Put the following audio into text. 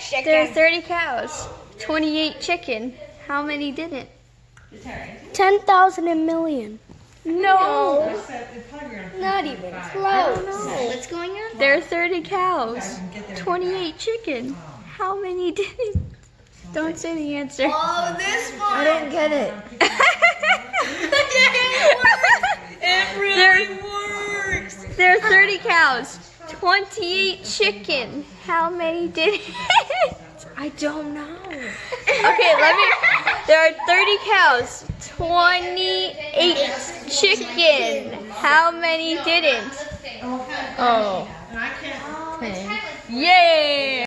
chicken. There are 30 cows, 28 chicken. How many didn't? 10,000 and million. No. Not even close. What's going on? There are 30 cows, 28 chicken. How many didn't? Don't say the answer. Oh, this one. I don't get it. It really works. There are 30 cows, 28 chicken. How many didn't? I don't know. Okay, there are 30 cows, 28 chicken. How many didn't? Oh. And I can't. Okay. Yay!